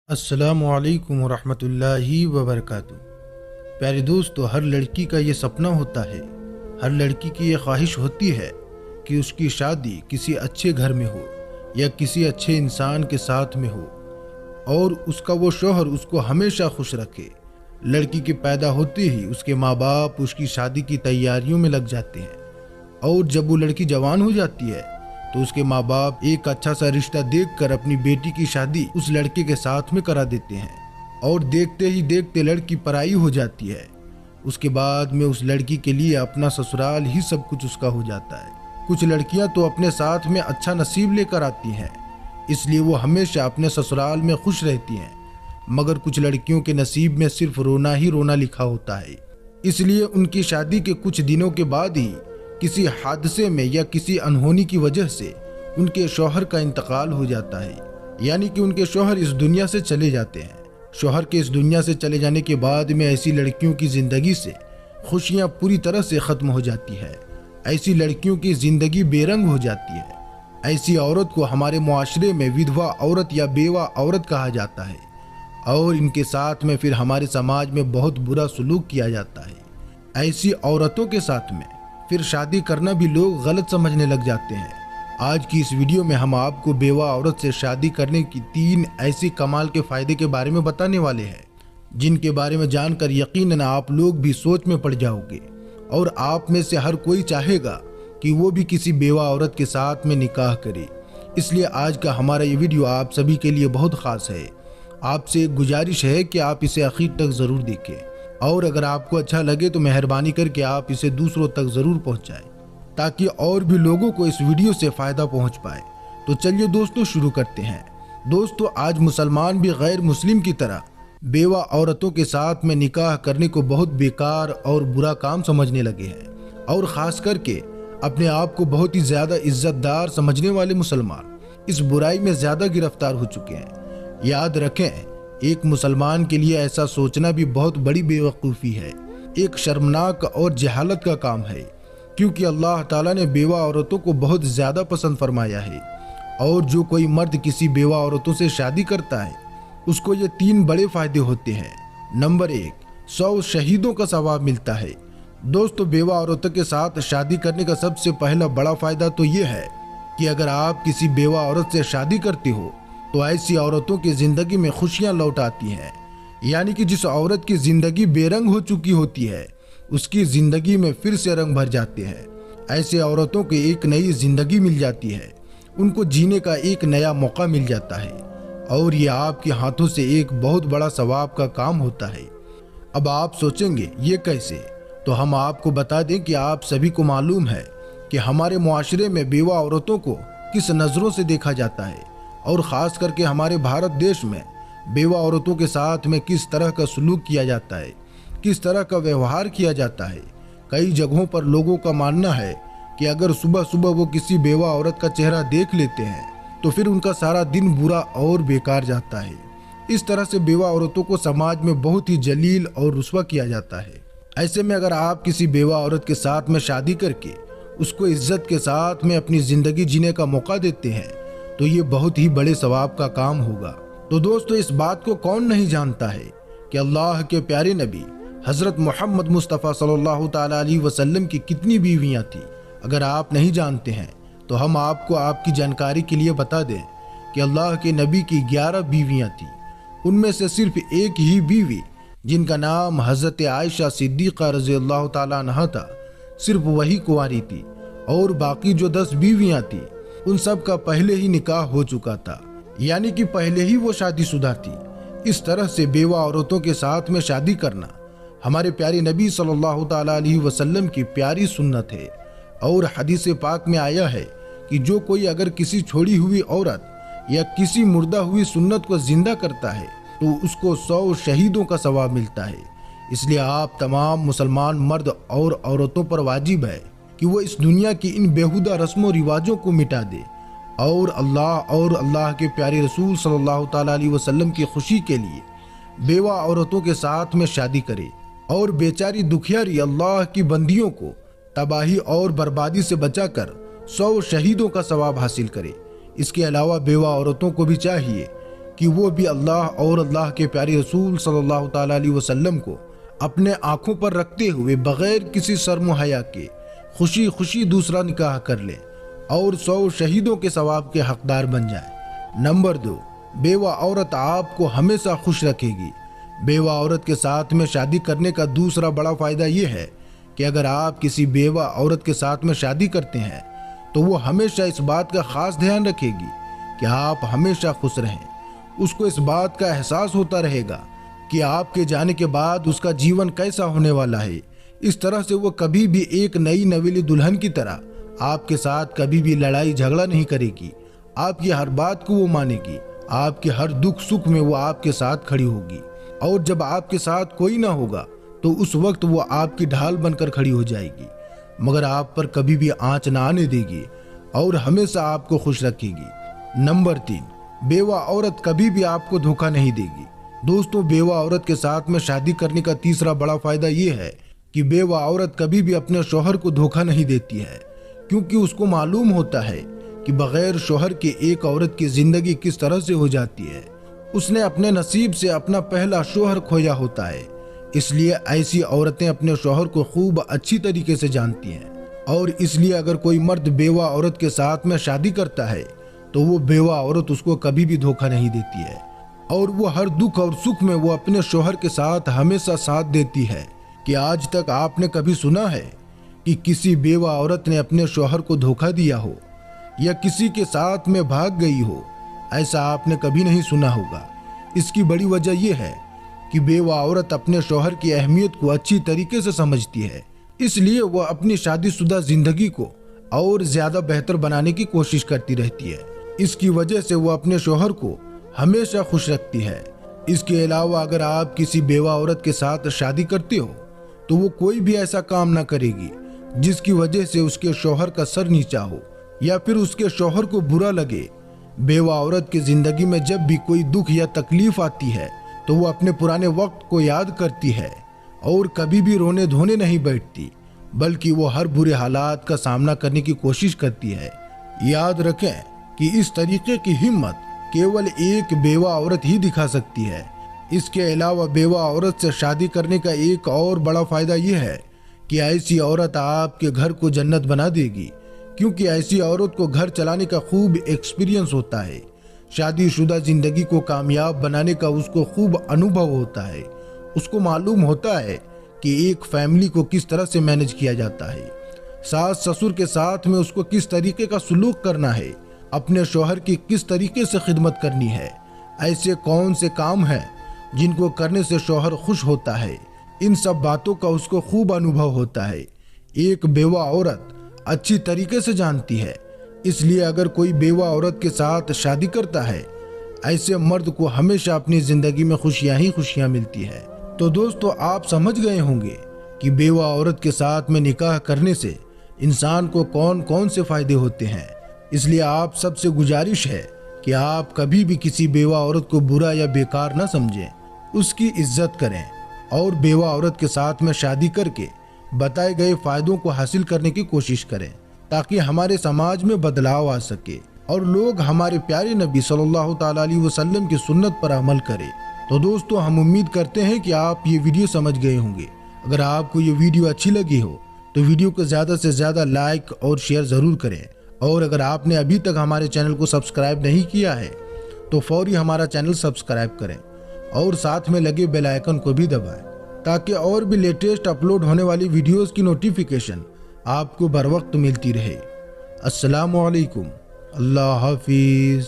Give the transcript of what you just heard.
अस्सलामुअलैकुम वरहमतुल्लाहि वबरकातुहू। प्यारे दोस्तों, हर लड़की का ये सपना होता है, हर लड़की की ये ख्वाहिश होती है कि उसकी शादी किसी अच्छे घर में हो या किसी अच्छे इंसान के साथ में हो और उसका वो शौहर उसको हमेशा खुश रखे। लड़की के पैदा होते ही उसके माँ बाप उसकी शादी की तैयारियों में लग जाते हैं और जब वो लड़की जवान हो जाती है तो उसके माँ बाप एक अच्छा सा रिश्ता देखकर अपनी बेटी की शादी उस लड़के के साथ में करा देते हैं और देखते ही देखते लड़की पराई हो जाती है। उसके बाद में उस लड़की के लिए अपना ससुराल ही सब कुछ उसका हो जाता है। कुछ लड़कियां तो अपने साथ में अच्छा नसीब लेकर आती हैं, इसलिए वो हमेशा अपने ससुराल में खुश रहती हैं, मगर कुछ लड़कियों के नसीब में सिर्फ रोना ही रोना लिखा होता है। इसलिए उनकी शादी के कुछ दिनों के बाद ही किसी हादसे में या किसी अनहोनी की वजह से उनके शौहर का इंतकाल हो जाता है, यानी कि उनके शौहर इस दुनिया से चले जाते हैं। शौहर के इस दुनिया से चले जाने के बाद में ऐसी लड़कियों की जिंदगी से खुशियां पूरी तरह से खत्म हो जाती है। ऐसी लड़कियों की जिंदगी बेरंग हो जाती है। ऐसी औरत को हमारे मुआशरे में विधवा औरत या बेवा औरत कहा जाता है और इनके साथ में फिर हमारे समाज में बहुत बुरा सलूक किया जाता है। ऐसी औरतों के साथ में फिर शादी करना भी लोग गलत समझने लग जाते हैं। आज की इस वीडियो में हम आपको बेवा औरत से शादी करने की 3 ऐसी कमाल के फायदे के बारे में बताने वाले हैं, जिनके बारे में जानकर यकीनन आप लोग भी सोच में पड़ जाओगे और आप में से हर कोई चाहेगा कि वो भी किसी बेवा औरत के साथ में निकाह करे। इसलिए आज का हमारा ये वीडियो आप सभी के लिए बहुत खास है। आपसे एक गुजारिश है कि आप इसे आखिर तक ज़रूर देखें और अगर आपको अच्छा लगे तो मेहरबानी करके आप इसे दूसरों तक ज़रूर पहुंचाएं, ताकि और भी लोगों को इस वीडियो से फ़ायदा पहुंच पाए। तो चलिए दोस्तों शुरू करते हैं। दोस्तों, आज मुसलमान भी गैर मुस्लिम की तरह बेवा औरतों के साथ में निकाह करने को बहुत बेकार और बुरा काम समझने लगे हैं और ख़ास करके अपने आप को बहुत ही ज़्यादा इज्जतदार समझने वाले मुसलमान इस बुराई में ज़्यादा गिरफ्तार हो चुके हैं। याद रखें, एक मुसलमान के लिए ऐसा सोचना भी बहुत बड़ी बेवकूफ़ी है, एक शर्मनाक और जहालत का काम है, क्योंकि अल्लाह ताला ने बेवा औरतों को बहुत ज़्यादा पसंद फरमाया है और जो कोई मर्द किसी बेवा औरतों से शादी करता है उसको ये 3 बड़े फ़ायदे होते हैं। नंबर 1, 100 शहीदों का सवाब मिलता है। दोस्तों, बेवा औरतों के साथ शादी करने का सबसे पहला बड़ा फ़ायदा तो ये है कि अगर आप किसी बेवा औरत से शादी करते हो तो ऐसी औरतों की जिंदगी में खुशियां लौट आती हैं, यानी कि जिस औरत की जिंदगी बेरंग हो चुकी होती है उसकी जिंदगी में फिर से रंग भर जाते हैं। ऐसे औरतों को एक नई जिंदगी मिल जाती है, उनको जीने का एक नया मौका मिल जाता है और ये आपके हाथों से एक बहुत बड़ा सवाब का काम होता है। अब आप सोचेंगे ये कैसे, तो हम आपको बता दें कि आप सभी को मालूम है कि हमारे मुआशरे में बेवा औरतों को किस नज़रों से देखा जाता है और ख़ास करके हमारे भारत देश में बेवा औरतों के साथ में किस तरह का सलूक किया जाता है, किस तरह का व्यवहार किया जाता है। कई जगहों पर लोगों का मानना है कि अगर सुबह सुबह वो किसी बेवा औरत का चेहरा देख लेते हैं तो फिर उनका सारा दिन बुरा और बेकार जाता है। इस तरह से बेवा औरतों को समाज में बहुत ही जलील और रुस्वा किया जाता है। ऐसे में अगर आप किसी बेवा औरत के साथ में शादी करके उसको इज्जत के साथ में अपनी ज़िंदगी जीने का मौका देते हैं तो ये बहुत ही बड़े सवाब का काम होगा। तो दोस्तों, इस बात को कौन नहीं जानता है कि अल्लाह के प्यारे नबी हज़रत मोहम्मद मुस्तफ़ा सल्लल्लाहु ताला अलैहि वसल्लम की कितनी बीवियां थी। अगर आप नहीं जानते हैं तो हम आपको आपकी जानकारी के लिए बता दें कि अल्लाह के नबी की 11 बीवियां थी। उनमें से सिर्फ एक ही बीवी, जिनका नाम हज़रत आयशा सिद्दीक़ा रज़ियल्लाहु ताला अन्हा था, सिर्फ वही कुंवारी थी और बाकी जो 10 बीवियां थी उन सब का पहले ही निकाह हो चुका था, यानी कि पहले ही वो शादीशुदा थी। इस तरह से बेवा औरतों के साथ में शादी करना हमारे प्यारे नबी सल्लल्लाहु ताला अलैहि वसल्लम की प्यारी सुन्नत है और हदीस पाक में आया है कि जो कोई अगर किसी छोड़ी हुई औरत या किसी मुर्दा हुई सुन्नत को जिंदा करता है तो उसको 100 शहीदों का सवाब मिलता है। इसलिए आप तमाम मुसलमान मर्द और औरतों पर वाजिब है कि वो इस दुनिया की इन बेहुदा रस्मों रिवाजों को मिटा दे और अल्लाह के प्यारे रसूल सल्लल्लाहु ताला अलैहि वसल्लम की खुशी के लिए बेवा औरतों के साथ में शादी करे और बेचारी दुखियारी अल्लाह की बंदियों को तबाही और बर्बादी से बचाकर 100 शहीदों का सवाब हासिल करे। इसके अलावा बेवा औरतों को भी चाहिए कि वो भी अल्लाह और अल्लाह के प्यारे रसूल सल्लल्लाहु ताला अलैहि वसल्लम को अपने आंखों पर रखते हुए बगैर किसी शर्म हया के खुशी खुशी दूसरा निकाह कर ले और 100 शहीदों के सवाब के हकदार बन जाए। नंबर 2, बेवा औरत आपको हमेशा खुश रखेगी। बेवा औरत के साथ में शादी करने का दूसरा बड़ा फायदा ये है कि अगर आप किसी बेवा औरत के साथ में शादी करते हैं तो वो हमेशा इस बात का खास ध्यान रखेगी कि आप हमेशा खुश रहें। उसको इस बात का एहसास होता रहेगा कि आपके जाने के बाद उसका जीवन कैसा होने वाला है। इस तरह से वो कभी भी एक नई नवीली दुल्हन की तरह आपके साथ कभी भी लड़ाई झगड़ा नहीं करेगी। आपकी हर बात को वो मानेगी, आपके हर दुख सुख में वो आपके साथ खड़ी होगी और जब आपके साथ कोई ना होगा तो उस वक्त वो आपकी ढाल बनकर खड़ी हो जाएगी, मगर आप पर कभी भी आंच ना आने देगी और हमेशा आपको खुश रखेगी। नंबर 3, बेवा औरत कभी भी आपको धोखा नहीं देगी। दोस्तों, बेवा औरत के साथ में शादी करने का तीसरा बड़ा फायदा ये है कि बेवा औरत कभी भी अपने शौहर को धोखा नहीं देती है, क्योंकि उसको मालूम होता है कि बगैर शौहर के एक औरत की जिंदगी किस तरह से हो जाती है। उसने अपने नसीब से अपना पहला शौहर खोया होता है, इसलिए ऐसी औरतें अपने शौहर को खूब अच्छी तरीके से जानती हैं और इसलिए अगर कोई मर्द बेवा औरत के साथ में शादी करता है तो वो बेवा औरत उसको कभी भी धोखा नहीं देती है और वो हर दुख और सुख में वो अपने शौहर के साथ हमेशा साथ देती है। कि आज तक आपने कभी सुना है कि किसी बेवा औरत ने अपने शौहर को धोखा दिया हो या किसी के साथ में भाग गई हो? ऐसा आपने कभी नहीं सुना होगा। इसकी बड़ी वजह यह है कि बेवा औरत अपने शौहर की अहमियत को अच्छी तरीके से समझती है, इसलिए वह अपनी शादीशुदा जिंदगी को और ज्यादा बेहतर बनाने की कोशिश करती रहती है। इसकी वजह से वो अपने शौहर को हमेशा खुश रखती है। इसके अलावा अगर आप किसी बेवा औरत के साथ शादी करते हो तो वो कोई भी ऐसा काम ना करेगी जिसकी वजह से उसके शौहर का सर नीचा हो या फिर उसके शौहर को बुरा लगे। बेवा औरत की जिंदगी में जब भी कोई दुख या तकलीफ आती है तो वो अपने पुराने वक्त को याद करती है और कभी भी रोने धोने नहीं बैठती, बल्कि वो हर बुरे हालात का सामना करने की कोशिश करती है। याद रखें कि इस तरीके की हिम्मत केवल एक बेवा औरत ही दिखा सकती है। इसके अलावा बेवा औरत से शादी करने का एक और बड़ा फायदा यह है कि ऐसी औरत आपके घर को जन्नत बना देगी, क्योंकि ऐसी औरत को घर चलाने का खूब एक्सपीरियंस होता है। शादीशुदा जिंदगी को कामयाब बनाने का उसको खूब अनुभव होता है। उसको मालूम होता है कि एक फैमिली को किस तरह से मैनेज किया जाता है, सास ससुर के साथ में उसको किस तरीके का सुलूक करना है, अपने शौहर की किस तरीके से खिदमत करनी है, ऐसे कौन से काम हैं जिनको करने से शौहर खुश होता है। इन सब बातों का उसको खूब अनुभव होता है। एक बेवा औरत अच्छी तरीके से जानती है, इसलिए अगर कोई बेवा औरत के साथ शादी करता है, ऐसे मर्द को हमेशा अपनी जिंदगी में खुशियां ही खुशियां मिलती है। तो दोस्तों, आप समझ गए होंगे कि बेवा औरत के साथ में निकाह करने से इंसान को कौन कौन से फायदे होते हैं। इसलिए आप सबसे गुजारिश है कि आप कभी भी किसी बेवा औरत को बुरा या बेकार ना समझें, उसकी इज्जत करें और बेवा औरत के साथ में शादी करके बताए गए फायदों को हासिल करने की कोशिश करें, ताकि हमारे समाज में बदलाव आ सके और लोग हमारे प्यारे नबी सल्लल्लाहु ताला अलैहि वसल्लम की सुन्नत पर अमल करें। तो दोस्तों, हम उम्मीद करते हैं कि आप ये वीडियो समझ गए होंगे। अगर आपको ये वीडियो अच्छी लगी हो तो वीडियो को ज़्यादा से ज़्यादा लाइक और शेयर ज़रूर करें, और अगर आपने अभी तक हमारे चैनल को सब्सक्राइब नहीं किया है तो फौरी हमारा चैनल सब्सक्राइब करें और साथ में लगे बेल आइकन को भी दबाएं, ताकि और भी लेटेस्ट अपलोड होने वाली वीडियोस की नोटिफिकेशन आपको बर वक्त मिलती रहे। अस्सलामु अलैकुम, अल्लाह हाफिज़।